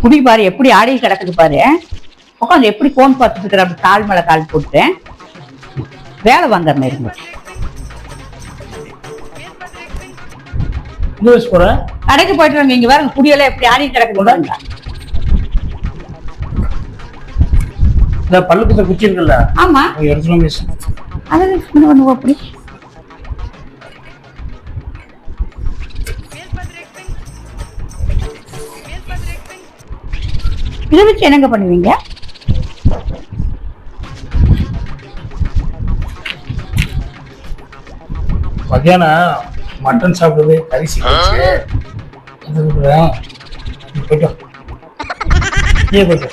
குடி பாரு எப்படி ஆடி கிடக்குது பாரு. உட்காந்து எப்படி போன் பார்த்துட்டு இருக்கிற, அப்படி கால் மேல கால் போட்டு வேலை வாங்குறேன் இருங்க. கடைக்கு போயிட்டு வாங்க. இங்க வேற குடியெல்லாம் எப்படி ஆடி கிடக்குது. பல்லு குத்த குச்சி இருக்குல்ல, ஆமா அது பண்ணுவோம். அப்படி இதை வச்சு என்னங்க பண்ணுவீங்க? மத்தியானம் மட்டன் சாப்பிடுறது, கரிசி போயிட்டு